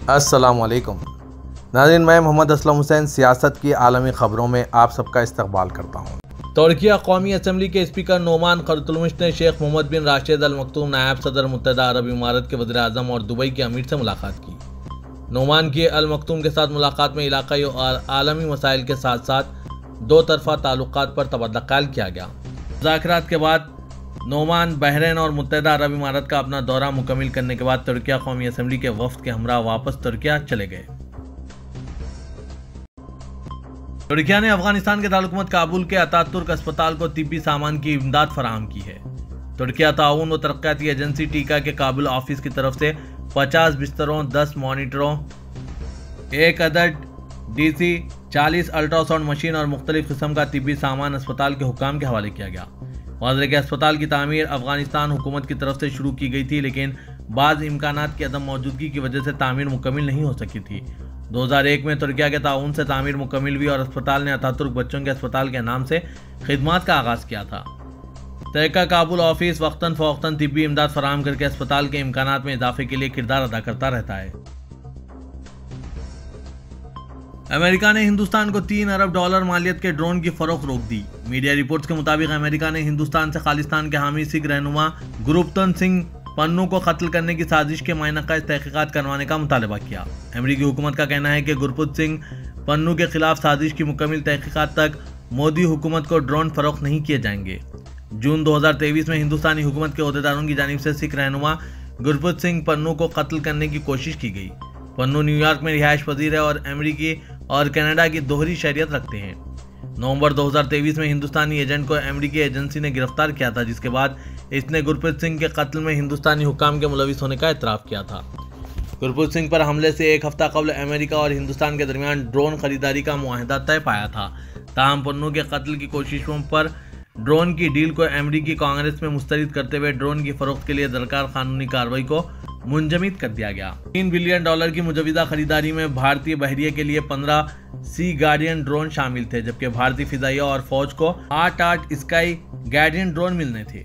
السلام علیکم ناظرین، میں محمد اسلم حسین سیاست کی عالمی خبروں میں آپ سب کا استقبال کرتا ہوں۔ ترکیہ قومی اسمبلی کے اسپیکر نومان قرطلمش نے شیخ محمد بن راشد ال مکتوم نائب صدر متحدہ عرب امارات کے وزیر اعظم اور دبئی کے امیر سے ملاقات کی۔ نومان کی ال مکتوم کے ساتھ ملاقات میں علاقائی اور عالمی مسائل کے ساتھ ساتھ دو طرفہ تعلقات پر تبادلہ خیال کیا گیا۔ مذاکرات کے بعد نومان بحرین اور متحدہ عرب امارات کا اپنا دورہ مکمل کرنے کے بعد ترکیہ قومی اسمبلی کے وفد کے ہمراہ واپس ترکیہ چلے گئے۔ ترکیہ نے افغانستان کے دارالحکومت کابل کے اتاتورک اسپتال کو طبی سامان کی امداد فراہم کی ہے۔ ترکیہ تعاون و ترقیاتی ایجنسی ٹیکا کے کابل آفس کی طرف سے 50 بستروں، 10 مانیٹروں، 1 عدد DC 40 الٹرا ساؤنڈ مشین اور مختلف قسم کا طبی سامان اسپتال کے حکام کے حوالے کیا گیا۔ واضح کہ اسپتال کی تعمیر افغانستان حکومت کی طرف سے شروع کی گئی تھی، لیکن بعض امکانات کی عدم موجودگی کی وجہ سے تعمیر مکمل نہیں ہو سکی تھی۔ 2001 میں ترکیہ کے تعاون سے تعمیر مکمل ہوئی اور اسپتال نے اتاتورک بچوں کے اسپتال کے نام سے خدمات کا آغاز کیا تھا۔ ترکیہ کابل آفس وقتاً فوقتاً طبی امداد فراہم کر کے اسپتال کے امکانات میں اضافے کے لیے کردار ادا کرتا رہتا ہے۔ امریکہ نے ہندوستان کو $3 ارب مالیت کے ڈرون کی فروخت روک دی۔ میڈیا رپورٹس کے مطابق امریکہ نے ہندوستان سے خالصتان کے حامی سکھ رہنما گروپتن سنگھ پنو کو قتل کرنے کی سازش کے معنی خیز تحقیقات کروانے کا مطالبہ کیا۔ امریکی حکومت کا کہنا ہے کہ گروپت سنگھ پنو کے خلاف سازش کی مکمل تحقیقات تک مودی حکومت کو ڈرون فروخت نہیں کیے جائیں گے۔ جون 2023 میں ہندوستانی حکومت کے عہدیداروں کی جانب سے سکھ رہنما گروپت سنگھ پنو کو قتل کرنے کی کوشش کی گئی۔ پنو نیو یارک میں رہائش پذیر ہے اور امریکی اور کینیڈا کی دوہری شہریت رکھتے ہیں۔ نومبر 2023 میں ہندوستانی ایجنٹ کو امریکی ایجنسی نے گرفتار کیا تھا، جس کے بعد اس نے گروپت سنگھ کے قتل میں ہندوستانی حکام کے ملوث ہونے کا اعتراف کیا تھا۔ گروپت سنگھ پر حملے سے ایک ہفتہ قبل امریکہ اور ہندوستان کے درمیان ڈرون خریداری کا معاہدہ طے پایا تھا۔ تاہم پنو کے قتل کی کوششوں پر ڈرون کی ڈیل کو امریکی کانگریس میں مسترد کرتے ہوئے ڈرون کی فروخت کے لیے درکار قانونی کارروائی کو منجمد کر دیا گیا۔ $3 بلین کی مجوزہ خریداری میں بھارتی بحریے کے لیے 15 سی گارڈین ڈرون شامل تھے، جبکہ بھارتی فضائیہ اور فوج کو 8 اسکائی گارڈین ڈرون ملنے تھے۔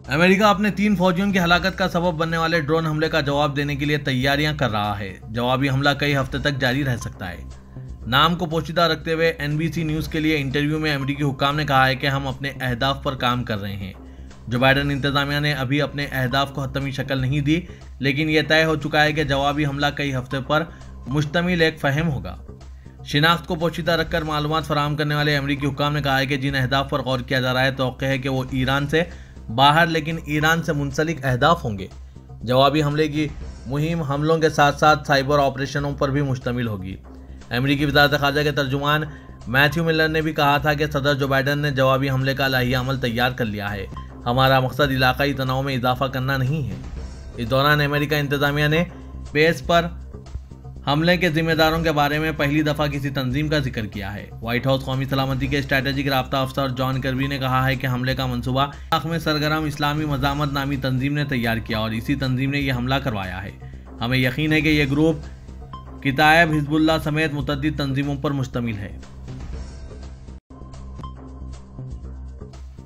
امریکہ اپنے 3 فوجیوں کی ہلاکت کا سبب بننے والے ڈرون حملے کا جواب دینے کے لیے تیاریاں کر رہا ہے۔ جوابی حملہ کئی ہفتے تک جاری رہ سکتا ہے۔ نام کو پوشیدہ رکھتے ہوئے NBC نیوز کے لیے انٹرویو میں امریکی حکام نے کہا ہے کہ ہم اپنے اہداف پر کام کر رہے ہیں۔ جو بائیڈن انتظامیہ نے ابھی اپنے اہداف کو حتمی شکل نہیں دی، لیکن یہ طے ہو چکا ہے کہ جوابی حملہ کئی ہفتے پر مشتمل ایک فہم ہوگا۔ شناخت کو پوشیدہ رکھ کر معلومات فراہم کرنے والے امریکی حکام نے کہا ہے کہ جن اہداف پر غور کیا جا رہا ہے، توقع ہے کہ وہ ایران سے باہر لیکن ایران سے منسلک اہداف ہوں گے۔ جوابی حملے کی مہم حملوں کے ساتھ ساتھ سائبر آپریشنوں پر بھی مشتمل ہوگی۔ امریکی وزارت خارجہ کے ترجمان میتھیو ملر نے بھی کہا تھا کہ صدر جو بائیڈن نے جوابی حملے کا لائحہ عمل تیار کر لیا ہے۔ ہمارا مقصد علاقائی تناؤ میں اضافہ کرنا نہیں ہے۔ اس دوران امریکہ انتظامیہ نے پیس پر حملے کے ذمہ داروں کے بارے میں پہلی دفعہ کسی تنظیم کا ذکر کیا ہے۔ وائٹ ہاؤس قومی سلامتی کے اسٹریٹجک رابطہ افسر جان کربی نے کہا ہے کہ حملے کا منصوبہ عراق میں سرگرم اسلامی مزاحمت نامی تنظیم نے تیار کیا اور اسی تنظیم نے یہ حملہ کروایا ہے۔ ہمیں یقین ہے کہ یہ گروپ کتائب حزب اللہ سمیت متعدد تنظیموں پر مشتمل ہے۔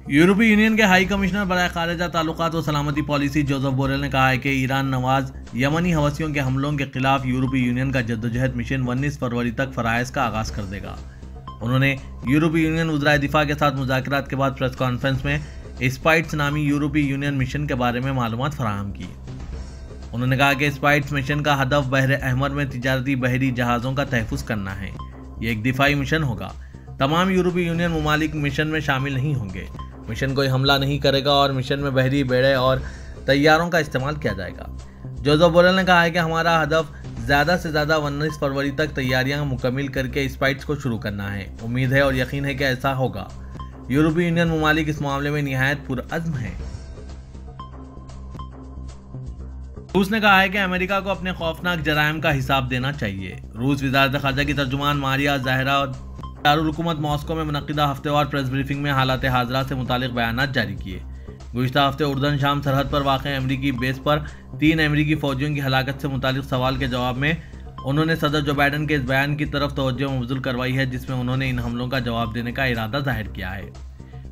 یورپی یونین کے ہائی کمشنر برائے خارجہ تعلقات و سلامتی پالیسی جوزف بوریل نے کہا ہے کہ ایران نواز یمنی حوثیوں کے حملوں کے خلاف یورپی یونین کا جدوجہد مشن 19 فروری تک فرائض کا آغاز کر دے گا۔ انہوں نے یورپی یونین وزرائے دفاع کے ساتھ مذاکرات کے بعد پریس کانفرنس میں اسپائٹس نامی یورپی یونین مشن کے بارے میں معلومات فراہم کی۔ انہوں نے کہا کہ اسپائٹس مشن کا ہدف بحر احمر میں تجارتی بحری جہازوں کا تحفظ کرنا ہے۔ یہ ایک دفاعی مشن ہوگا۔ تمام یورپی یونین ممالک مشن میں شامل نہیں ہوں گے۔ مشن کوئی حملہ نہیں کرے گا اور مشن میں بحری بیڑے اور طیاروں کا استعمال کیا جائے گا۔ جوزف بوریل نے کہا ہے کہ ہمارا ہدف زیادہ سے زیادہ 19 فروری تک تیاریاں مکمل کر کے اسپائٹس کو شروع کرنا ہے۔ امید ہے اور یقین ہے کہ ایسا ہوگا۔ یورپی یونین ممالک اس معاملے میں نہایت پرعزم ہیں۔ روس نے کہا ہے کہ امریکہ کو اپنے خوفناک جرائم کا حساب دینا چاہیے۔ روس وزارت خارجہ کی ترجمان ماریا زاہرا دارالحکومت ماسکو میں منعقدہ ہفتہ وار پریس بریفنگ میں حالات حاضرہ سے متعلق بیانات جاری کیے۔ گزشتہ ہفتے اردن شام سرحد پر واقع امریکی بیس پر 3 امریکی فوجیوں کی ہلاکت سے متعلق سوال کے جواب میں انہوں نے صدر جو بائیڈن کے اس بیان کی طرف توجہ مبذول کروائی ہے، جس میں انہوں نے ان حملوں کا جواب دینے کا ارادہ ظاہر کیا ہے۔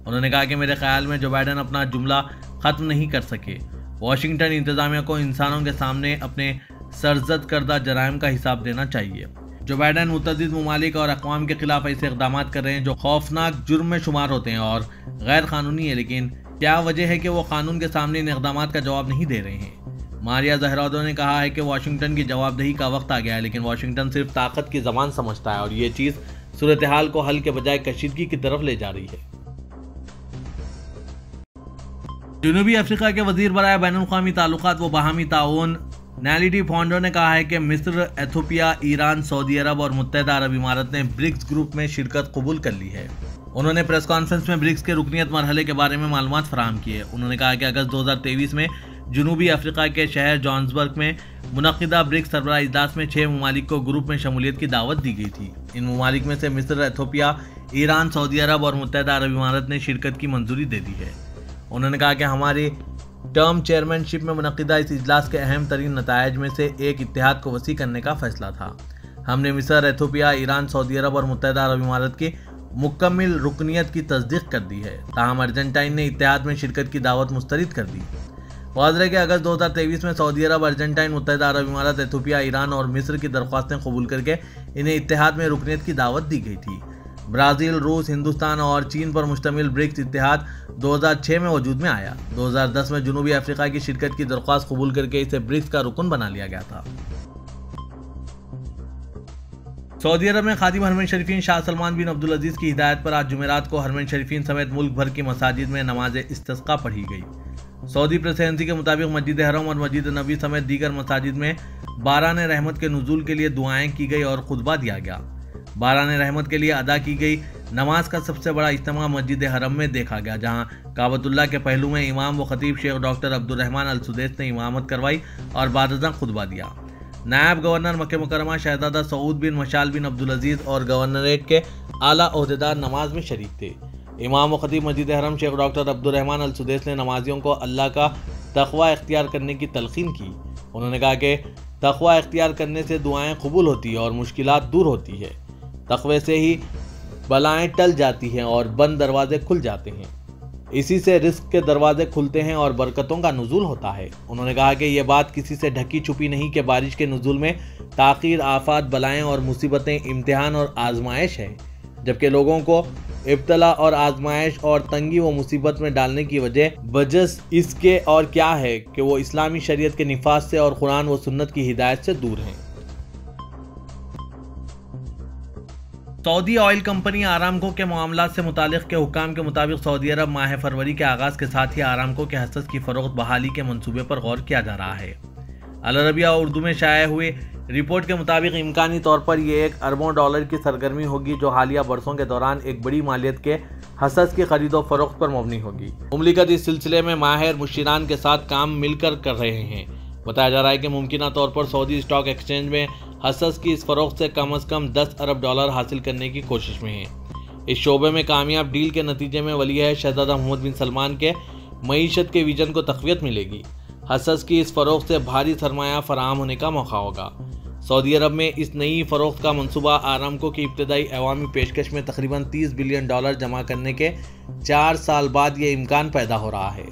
انہوں نے کہا کہ میرے خیال میں جو بائیڈن اپنا جملہ ختم نہیں کر سکے، واشنگٹن انتظامیہ کو انسانوں کے سامنے اپنے سرزد کردہ جرائم کا حساب دینا چاہیے۔ جو بائیڈن متعدد ممالک اور اقوام کے خلاف ایسے اقدامات کر رہے ہیں جو خوفناک جرم میں شمار ہوتے ہیں اور غیر قانونی ہے، لیکن کیا وجہ ہے کہ وہ قانون کے سامنے ان اقدامات کا جواب نہیں دے رہے ہیں؟ ماریا زہرادو نے کہا ہے کہ واشنگٹن کی جواب دہی کا وقت آ گیا ہے، لیکن واشنگٹن صرف طاقت کی زبان سمجھتا ہے اور یہ چیز صورتحال کو حل کے بجائے کشیدگی کی طرف لے جا رہی ہے۔ جنوبی افریقہ کے وزیر برائے بین الاقوامی تعلقات و باہمی تعاون نیلیڈی فونڈو نے کہا ہے کہ مصر، ایتھوپیا، ایران، سعودی عرب اور متحدہ عرب امارات نے برکس گروپ میں شرکت قبول کر لی ہے۔ انہوں نے پریس کانفرنس میں برکس کے رکنیت مرحلے کے بارے میں معلومات فراہم کی ہے۔ انہوں نے کہا کہ اگست 2023 میں جنوبی افریقہ کے شہر جوہانسبرگ میں منعقدہ برکس سربراہ اجلاس میں 6 ممالک کو گروپ میں شمولیت کی دعوت دی گئی تھی۔ ان ممالک میں سے مصر، ایتھوپیا، ایران، سعودی عرب اور متحدہ عرب امارات نے شرکت کی منظوری دے دی ہے۔ انہوں نے کہا کہ ہماری ٹرم چیئرمین شپ میں منعقدہ اس اجلاس کے اہم ترین نتائج میں سے ایک اتحاد کو وسیع کرنے کا فیصلہ تھا۔ ہم نے مصر، ایتھوپیا، ایران، سعودی عرب اور متحدہ عرب امارات کی مکمل رکنیت کی تصدیق کر دی ہے، تاہم ارجنٹائن نے اتحاد میں شرکت کی دعوت مسترد کر دی۔ واضح ہے کہ اگست 2023 میں سعودی عرب، ارجنٹائن، متحدہ عرب امارات، ایتھوپیا، ایران اور مصر کی درخواستیں قبول کر کے انہیں اتحاد میں رکنیت کی دعوت دی گئی تھی۔ برازیل، روس، ہندوستان اور چین پر مشتمل برکس اتحاد 2006 میں وجود میں آیا۔ 2010 میں جنوبی افریقہ کی شرکت کی درخواست قبول کر کے اسے برکس کا رکن بنا لیا گیا تھا۔ سعودی عرب میں خادم حرمین شریفین شاہ سلمان بن عبدالعزیز کی ہدایت پر آج جمعرات کو حرمین شریفین سمیت ملک بھر کی مساجد میں نماز استسقاء پڑھی گئی۔ سعودی پریس ایجنسی کے مطابق مسجد حرم اور مسجد نبوی سمیت دیگر مساجد میں باران رحمت کے نزول کے لیے دعائیں کی گئی اور خطبہ دیا گیا۔ باران رحمت کے لیے ادا کی گئی نماز کا سب سے بڑا اجتماع مسجد حرم میں دیکھا گیا، جہاں کعبۃ اللہ کے پہلو میں امام و خطیب شیخ ڈاکٹر عبدالرحمن السدیس نے امامت کروائی اور بعد ازاں خطبہ دیا۔ نائب گورنر مکہ مکرمہ شہزادہ سعود بن مشال بن عبدالعزیز اور گورنریٹ کے اعلیٰ عہدیدار نماز میں شریک تھے۔ امام و خطیب مسجد حرم شیخ ڈاکٹر عبدالرحمن السدیس نے نمازیوں کو اللہ کا تقوی اختیار کرنے کی تلقین کی۔ انہوں نے کہا کہ تقوی اختیار کرنے سے دعائیں قبول ہوتی ہیں اور مشکلات دور ہوتی ہے۔ تقوی سے ہی بلائیں ٹل جاتی ہیں اور بند دروازے کھل جاتے ہیں، اسی سے رزق کے دروازے کھلتے ہیں اور برکتوں کا نزول ہوتا ہے۔ انہوں نے کہا کہ یہ بات کسی سے ڈھکی چھپی نہیں کہ بارش کے نزول میں تاخیر، آفات، بلائیں اور مصیبتیں امتحان اور آزمائش ہے، جبکہ لوگوں کو ابتلا اور آزمائش اور تنگی و مصیبت میں ڈالنے کی وجہ بجز اس کے اور کیا ہے کہ وہ اسلامی شریعت کے نفاذ سے اور قرآن و سنت کی ہدایت سے دور ہیں۔ سعودی آئل کمپنی آرامکو کے معاملات سے متعلق کے حکام کے مطابق سعودی عرب ماہ فروری کے آغاز کے ساتھ ہی آرامکو کے حصص کی فروخت بحالی کے منصوبے پر غور کیا جا رہا ہے۔ العربیہ اردو میں شائع ہوئے رپورٹ کے مطابق امکانی طور پر یہ $1 ارب کی سرگرمی ہوگی جو حالیہ برسوں کے دوران ایک بڑی مالیت کے حصص کی خرید و فروخت پر مبنی ہوگی۔ مملکت اس سلسلے میں ماہر مشیران کے ساتھ کام مل کر رہے ہیں۔ بتایا جا رہا ہے کہ ممکنہ طور پر سعودی اسٹاک ایکسچینج میں حصص کی اس فروخت سے کم از کم $10 ارب حاصل کرنے کی کوشش میں ہیں۔ اس شعبے میں کامیاب ڈیل کے نتیجے میں ولی شہزادہ محمد بن سلمان کے معیشت کے ویژن کو تقویت ملے گی۔ حصص کی اس فروخت سے بھاری سرمایہ فراہم ہونے کا موقع ہوگا۔ سعودی عرب میں اس نئی فروخت کا منصوبہ آرامکو کی ابتدائی عوامی پیشکش میں تقریباً $30 بلین جمع کرنے کے 4 سال بعد یہ امکان پیدا ہو رہا ہے۔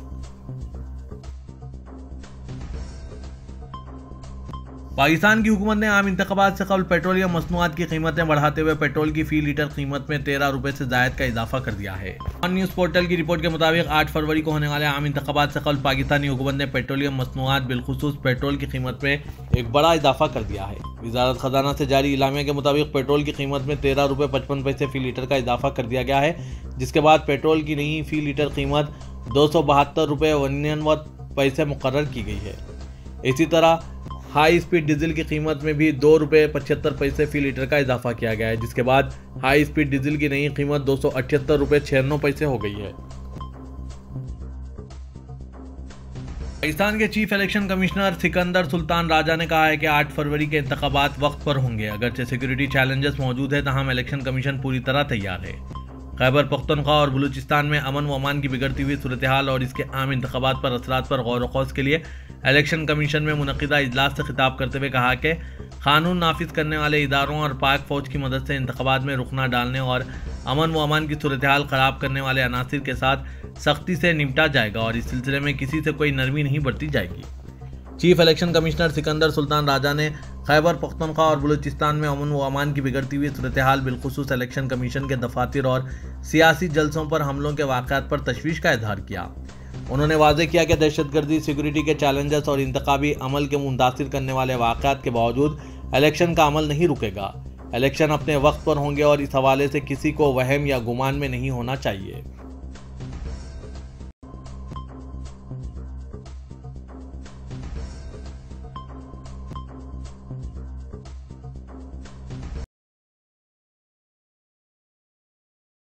پاکستان کی حکومت نے عام انتخابات سے قبل پیٹرولیم مصنوعات کی قیمتیں بڑھاتے ہوئے پیٹرول کی فی لیٹر قیمت میں $13 سے زائد کا اضافہ کر دیا ہے۔ نیوز پورٹل کی رپورٹ کے مطابق 8 فروری کو ہونے والے عام انتخابات سے قبل پاکستانی حکومت نے پیٹرولیم مصنوعات بالخصوص پیٹرول کی قیمت میں ایک بڑا اضافہ کر دیا ہے۔ وزارت خزانہ سے جاری اعلامیہ کے مطابق پیٹرول کی قیمت میں $13.55 فی لیٹر کا اضافہ کر دیا گیا ہے، جس کے بعد پیٹرول کی نئی فی لیٹر قیمت $272.99 مقرر کی گئی ہے۔ اسی طرح ہائی اسپیڈ ڈیزل کی قیمت میں بھی $2.75 فی لیٹر کا اضافہ کیا گیا ہے، جس کے بعد ہائی اسپیڈ ڈیزل کی نئی قیمت $278.96 ہو گئی ہے۔ پاکستان کے چیف الیکشن کمشنر سکندر سلطان راجہ نے کہا ہے کہ 8 فروری کے انتخابات وقت پر ہوں گے۔ اگرچہ سیکیورٹی چیلنجز موجود ہیں، تاہم الیکشن کمیشن پوری طرح تیار ہے۔ خیبر پختونخوا اور بلوچستان میں امن و امان کی بگڑتی ہوئی صورتحال اور اس کے عام انتخابات پر اثرات پر غور و خوض کے لیے الیکشن کمیشن میں منعقدہ اجلاس سے خطاب کرتے ہوئے کہا کہ قانون نافذ کرنے والے اداروں اور پاک فوج کی مدد سے انتخابات میں رخ نہ ڈالنے اور امن و امان کی صورتحال خراب کرنے والے عناصر کے ساتھ سختی سے نمٹا جائے گا اور اس سلسلے میں کسی سے کوئی نرمی نہیں برتی جائے گی۔ چیف الیکشن کمشنر سکندر سلطان راجہ نے خیبر پختونخوا اور بلوچستان میں امن و امان کی بگڑتی ہوئی صورتحال بالخصوص الیکشن کمیشن کے دفاتر اور سیاسی جلسوں پر حملوں کے واقعات پر تشویش کا اظہار کیا۔ انہوں نے واضح کیا کہ دہشت گردی، سیکورٹی کے چیلنجز اور انتخابی عمل کے متاثر کرنے والے واقعات کے باوجود الیکشن کا عمل نہیں رکے گا۔ الیکشن اپنے وقت پر ہوں گے اور اس حوالے سے کسی کو وہم یا گمان میں نہیں ہونا چاہیے۔